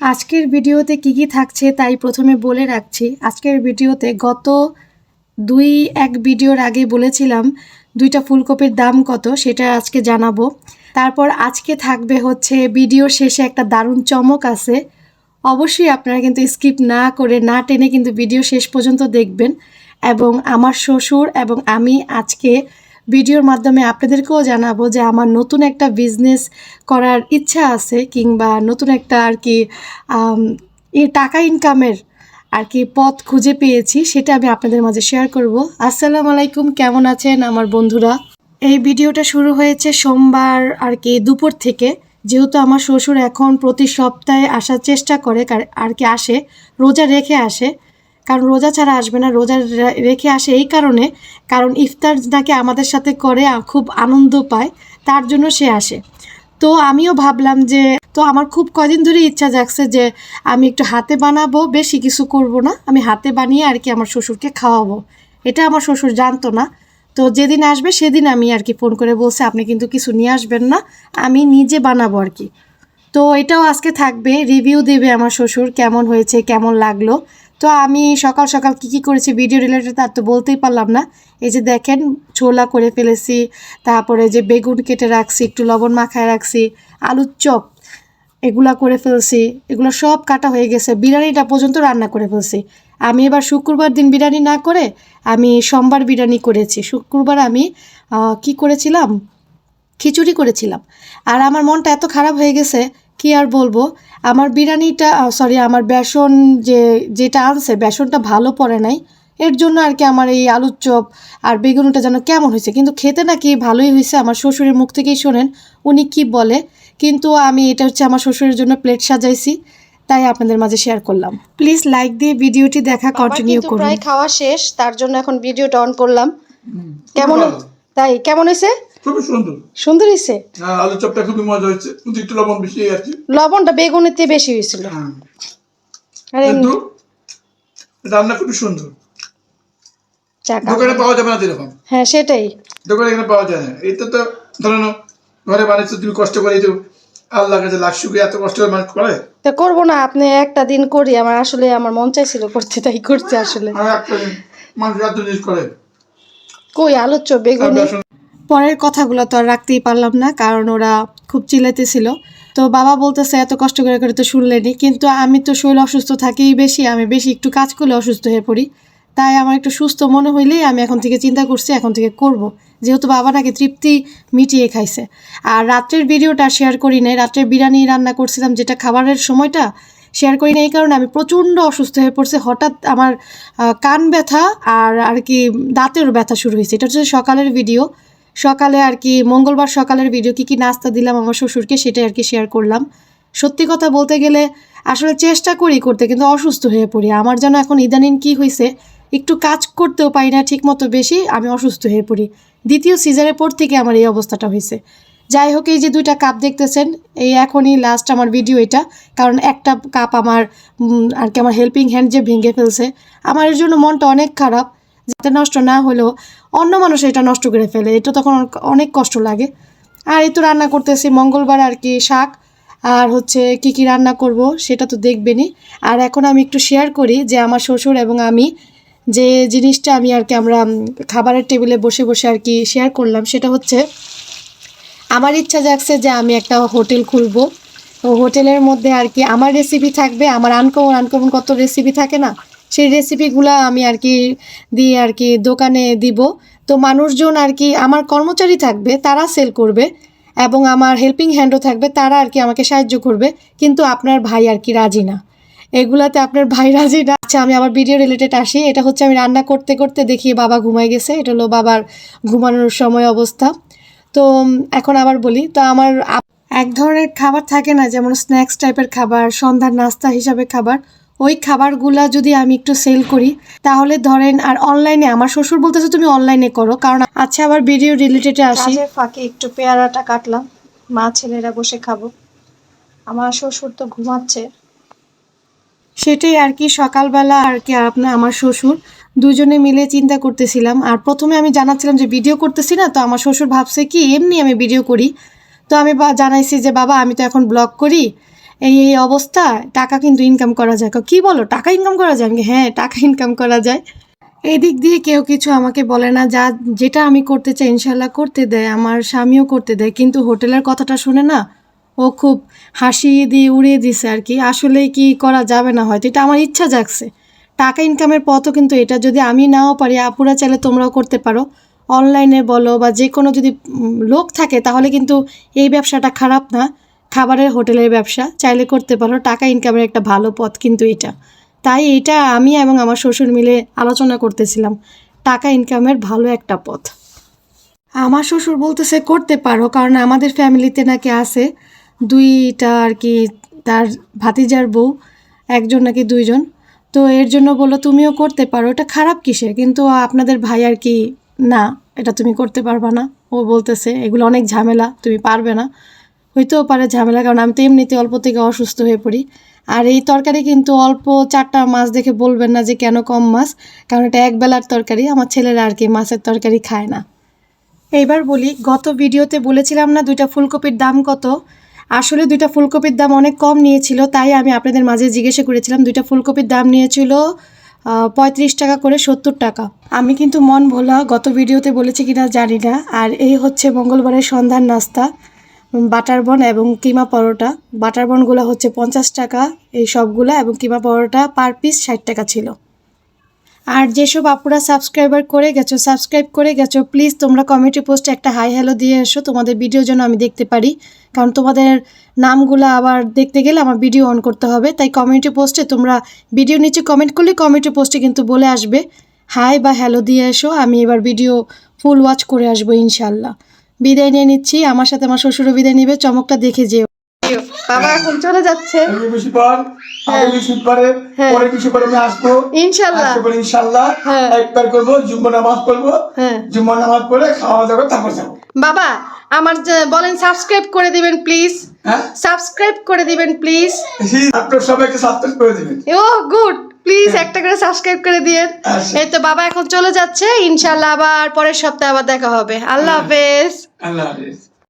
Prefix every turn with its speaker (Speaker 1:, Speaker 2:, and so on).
Speaker 1: আজকের ভিডিওতে কি থাকছে তাই প্রথমে বলে রাখছি। আজকের ভিডিওতে গত এক ভিডিওর আগে বলেছিলাম 2টা ফুলকপির দাম কত সেটা আজকে জানাবো। তারপর আজকে থাকবে হচ্ছে ভিডিওর শেষে একটা দারুণ চমক আছে। অবশ্যই আপনারা কিন্তু স্কিপ না করে না টেনে কিন্তু ভিডিও শেষ পর্যন্ত দেখবেন। এবং আমার শ্বশুর এবং আমি আজকে ভিডিওর মাধ্যমে আপনাদেরকেও জানাবো যে আমার নতুন একটা বিজনেস করার ইচ্ছা আছে, কিংবা নতুন একটা আর কি টাকা ইনকামের আর কি পথ খুঁজে পেয়েছি, সেটা আমি আপনাদের মাঝে শেয়ার করব। আসসালামু আলাইকুম, কেমন আছেন আমার বন্ধুরা? এই ভিডিওটা শুরু হয়েছে সোমবার আর কি দুপুর থেকে। যেহেতু আমার শ্বশুর এখন প্রতি সপ্তাহে আসার চেষ্টা করে আর কি আসে, রোজা রেখে আসে, কারণ রোজা ছাড়া আসবে না, রোজা রেখে আসে এই কারণে, কারণ ইফতার নাকি আমাদের সাথে করে খুব আনন্দ পায়, তার জন্য সে আসে। তো আমিও ভাবলাম যে আমার খুব কদিন ধরে ইচ্ছা জাগছে যে আমি একটু হাতে বানাবো, বেশি কিছু করব না, আমি হাতে বানিয়ে আর কি আমার শ্বশুরকে খাওয়াবো। এটা আমার শ্বশুর জানতো না। তো যেদিন আসবে সেদিন আমি আর কি ফোন করে বলছে আপনি কিন্তু কিছু নিয়ে আসবেন না, আমি নিজে বানাবো আর কি। তো এটাও আজকে থাকবে, রিভিউ দেবে আমার শ্বশুর কেমন হয়েছে কেমন লাগলো। তো আমি সকাল সকাল কি করেছি ভিডিও রিলেটেড তার তো বলতেই পারলাম না। এই যে দেখেন, ছোলা করে ফেলেছি, তারপরে যে বেগুন কেটে রাখছি, একটু লবণ মাখায় রাখছি, আলুর চপ এগুলা করে ফেলছি, এগুলো সব কাটা হয়ে গেছে, বিরিয়ানিটা পর্যন্ত রান্না করে ফেলছি। আমি এবার শুক্রবার দিন বিরিয়ানি না করে আমি সোমবার বিরিয়ানি করেছি। শুক্রবার আমি কি করেছিলাম, খিচুড়ি করেছিলাম। আর আমার মনটা এত খারাপ হয়ে গেছে কি আর বলবো, আমার বিরিয়ানিটা আমার বেসন যেটা আনছে বেসনটা ভালো পড়ে নাই, এর জন্য আর কি আমার এই আলুর চপ আর বেগুনটা যেন কেমন হয়েছে। কিন্তু খেতে নাকি ভালোই হয়েছে, আমার শ্বশুরের মুখ থেকেই শোনেন উনি কি বলে। কিন্তু আমি এটা হচ্ছে আমার শ্বশুরের জন্য প্লেট সাজাইছি, তাই আপনাদের মাঝে শেয়ার করলাম। প্লিজ লাইক দিয়ে ভিডিওটি দেখা কন্টিনিউ করুন। প্রায় খাওয়া শেষ, তার জন্য এখন ভিডিওটা অন করলাম। কেমন তাই কেমন হয়েছে?
Speaker 2: খুবই সুন্দর।
Speaker 1: সুন্দর হয়েছে।
Speaker 2: হ্যাঁ, আলুর চপটা খুবই মজা হয়েছে, কিন্তু একটু লবণ বেশি আছে।
Speaker 1: লবণটা বেগুনের চেয়ে বেশি হয়েছিল।
Speaker 2: কিন্তু রান্না খুবই সুন্দর। দোকানে পাওয়া যাবে না এরকম।
Speaker 1: হ্যাঁ সেটাই,
Speaker 2: দোকানে এখানে পাওয়া যায় না। এটা তো ধরো ঘরে বানিয়েছো তুমি কষ্ট করে, এই তো আল্লাহ কাছে লাখ শুকিয়ে এত কষ্ট করে মানুষ করে।
Speaker 1: তা করবো না, আপনি একটা দিন করি, আমার আসলে আমার মন চাইছিল করতে, তাই করছে আসলে।
Speaker 2: একটা দিন মানুষ এত জিনিস করে,
Speaker 1: কই আলুর চপ বেগুন। পরের কথাগুলো তো আর রাখতেই পারলাম না, কারণ ওরা খুব চিল্লাইতেছিল। তো বাবা বলতেছে এত কষ্ট করে করে তো শুনলেনি, কিন্তু আমি তো শরীর অসুস্থ থাকেই বেশি, আমি বেশি একটু কাজ করলে অসুস্থ হয়ে পড়ি। তাই আমার একটু সুস্থ মনে হইলেই আমি এখন থেকে চিন্তা করছি এখন থেকে করব, যেহেতু বাবা নাকি তৃপ্তি মিটিয়ে খাইছে। আর রাত্রের ভিডিওটা শেয়ার করি নাই, রাত্রের বিরিয়ানি রান্না করছিলাম যেটা খাবারের সময়টা শেয়ার করি না, এই কারণে আমি প্রচণ্ড অসুস্থ হয়ে পড়ছে। হঠাৎ আমার কান ব্যথা আর আর কি দাঁতেরও ব্যথা শুরু হয়েছে। এটা হচ্ছে সকালের ভিডিও, সকালে আর কি মঙ্গলবার সকালের ভিডিও, কি নাস্তা দিলাম আমার শ্বশুরকে সেটাই আর কি শেয়ার করলাম। সত্যি কথা বলতে গেলে আসলে চেষ্টা করি করতে, কিন্তু অসুস্থ হয়ে পড়ি। আমার যেন এখন ইদানিং কি হয়েছে, একটু কাজ করতেও পারি না ঠিক মতো, বেশি আমি অসুস্থ হয়ে পড়ি। দ্বিতীয় সিজারের পর থেকে আমার এই অবস্থাটা হয়েছে। যাই হোক, এই যে 2টা কাপ দেখতেছেন, এই এখনই লাস্ট আমার ভিডিও এটা, কারণ একটা কাপ আমার আর কি আমার হেল্পিং হ্যান্ড যে ভেঙে ফেলছে। আমার এর জন্য মনটা অনেক খারাপ, যাতে নষ্ট না হলেও অন্য মানুষ এটা নষ্ট করে ফেলে, এটা তখন অনেক কষ্ট লাগে। আর এই তো রান্না করতেছি মঙ্গলবার আর কি শাক, আর হচ্ছে কি রান্না করব সেটা তো দেখবেনই। আর এখন আমি একটু শেয়ার করি যে আমার শ্বশুর এবং আমি যে জিনিসটা আমি আর কি আমরা খাবারের টেবিলে বসে বসে আর কি শেয়ার করলাম, সেটা হচ্ছে আমার ইচ্ছা জাগছে যে আমি একটা হোটেল খুলবো। তো হোটেলের মধ্যে আর কি আমার রেসিপি থাকবে, আমার আনকমন কত রেসিপি থাকে না, সেই রেসিপিগুলো আমি আর কি দিয়ে আর কি দোকানে দিব। তো মানুষজন আর কি আমার কর্মচারী থাকবে, তারা সেল করবে, এবং আমার হেল্পিং হ্যান্ডও থাকবে, তারা আর কি আমাকে সাহায্য করবে। কিন্তু আপনার ভাই আর কি রাজি না, এগুলাতে আপনার ভাই রাজি না। আচ্ছা, আমি আমার ভিডিও রিলেটেড আসি। এটা হচ্ছে আমি রান্না করতে করতে দেখি বাবা ঘুমাই গেছে, এটা হলো বাবার ঘুমানোর সময় অবস্থা। তো এখন আবার বলি, তো আমার এক ধরনের খাবার থাকে না, যেমন স্ন্যাক্স টাইপের খাবার, সন্ধ্যার নাস্তা হিসাবে খাবার, ওই খাবারগুলা যদি আমি একটু সেল করি তাহলে ধরেন, আর অনলাইনে আমার শ্বশুর বলতেছে তুমি অনলাইনে করো, কারণ আচ্ছা আবার ভিডিও রিলেটেডে আসি। ফাঁকে একটু পেয়ারাটা কাটলাম, মা ছেলেরা বসে খাবো, আমার শ্বশুর তো ঘুমাচ্ছে। সেটাই আর কি সকালবেলা আর কি আমার শ্বশুর দুজনে মিলে চিন্তা করতেছিলাম। আর প্রথমে আমি জানাচ্ছিলাম যে ভিডিও করতেছি না, তো আমার শ্বশুর ভাবছে কি এমনি আমি ভিডিও করি। তো আমি জানাইছি যে বাবা আমি তো এখন ব্লগ করি, এই অবস্থা, টাকা কিন্তু ইনকাম করা যায়। কি বলো, টাকা ইনকাম করা যায়? আমি হ্যাঁ, টাকা ইনকাম করা যায়। এই দিক দিয়ে কেউ কিছু আমাকে বলে না, যেটা আমি করতে চাই ইনশাল্লাহ করতে দেয়, আমার স্বামীও করতে দেয়। কিন্তু হোটেলের কথাটা শুনে না ও খুব হাসি দিয়ে উড়িয়ে দিছে আর কি। আসলেই কি করা যাবে না, হয়তো এটা আমার ইচ্ছা জাগছে। টাকা ইনকামের পথও কিন্তু এটা, যদি আমি নাও পারি আপুরা চাইলে তোমরাও করতে পারো। অনলাইনে বলো বা যে কোনো যদি লোক থাকে তাহলে কিন্তু এই ব্যবসাটা খারাপ না। খাবারের হোটেলের ব্যবসা চাইলে করতে পারো, টাকা ইনকামের একটা ভালো পথ কিন্তু এটা। তাই এটা আমি এবং আমার শ্বশুর মিলে আলোচনা করতেছিলাম, টাকা ইনকামের ভালো একটা পথ। আমার শ্বশুর বলতেছে করতে পারো, কারণ আমাদের ফ্যামিলিতে নাকি আছে 2টা আর কি, তার ভাতিজার বউ, একজন নাকি 2জন। তো এর জন্য বললো তুমিও করতে পারো, এটা খারাপ কিসে? কিন্তু আপনাদের ভাই আর কি না, এটা তুমি করতে পারবা না। ও বলতেছে এগুলো অনেক ঝামেলা, তুমি পারবে না। হইতেও পারে ঝামেলা, কারণ আমি তো এমনিতে অল্প থেকে অসুস্থ হয়ে পড়ি। আর এই তরকারি কিন্তু অল্প 4টা মাছ দেখে বলবেন না যে কেন কম মাছ, কারণ এটা একবেলার তরকারি। আমার ছেলেরা আর কি মাছের তরকারি খায় না। এইবার বলি, গত ভিডিওতে বলেছিলাম না 2টা ফুলকপির দাম কত? আসলে 2টা ফুলকপির দাম অনেক কম নিয়েছিল, তাই আমি আপনাদের মাঝে জিজ্ঞাসা করেছিলাম। 2টা ফুলকপির দাম নিয়েছিল 35 টাকা করে, 70 টাকা। আমি কিন্তু মন ভোলা গত ভিডিওতে বলেছি কিনা জানি না। আর এই হচ্ছে মঙ্গলবারের সন্ধ্যার নাস্তা, বাটার বন এবং কিমা পরোটা। বাটার বনগুলো হচ্ছে 50 টাকা এই সবগুলা, এবং কিমা পরোটা পার পিস 60 টাকা ছিল। আর যেসব আপুরা সাবস্ক্রাইব করে গেছো, প্লিজ তোমরা কমিউনিটি পোস্টে একটা হাই হ্যালো দিয়ে এসো, তোমাদের ভিডিও যেন আমি দেখতে পারি। কারণ তোমাদের নামগুলো আবার দেখতে গেলে আমার ভিডিও অন করতে হবে। তাই কমিউনিটি পোস্টে তোমরা ভিডিও নিচে কমেন্ট করলে কমিউনিটি পোস্টে কিন্তু বলে আসবে হাই বা হ্যালো দিয়ে এসো। আমি এবার ভিডিও ফুল ওয়াচ করে আসবো ইনশাল্লাহ। বিদায় নিয়ে নিচ্ছি, আমার সাথে আমার শ্বশুরও বিদায় নিবে, চমকটা দেখে যেও। বাবা এখন চলে যাচ্ছে ইনশাল্লাহ।
Speaker 2: একবার করবো জুম্মা নামাজ পড়বো, জুম্মা নামাজ পড়ে খাওয়া দাওয়া তারপর যাবো।
Speaker 1: বাবা আমার বলেন সাবস্ক্রাইব করে দিবেন প্লিজ, সাবস্ক্রাইব করে দিবেন প্লিজ।
Speaker 2: আপনার সবাইকে সাবস্ক্রাইব করে দিবেন।
Speaker 1: ও গুড, প্লিজ একটা করে সাবস্ক্রাইব করে দিয়েন। এই তো বাবা এখন চলে যাচ্ছে, ইনশাল্লাহ আবার পরের সপ্তাহে আবার দেখা হবে। আল্লাহ হাফেজ।
Speaker 2: আল্লাহ হাফেজ।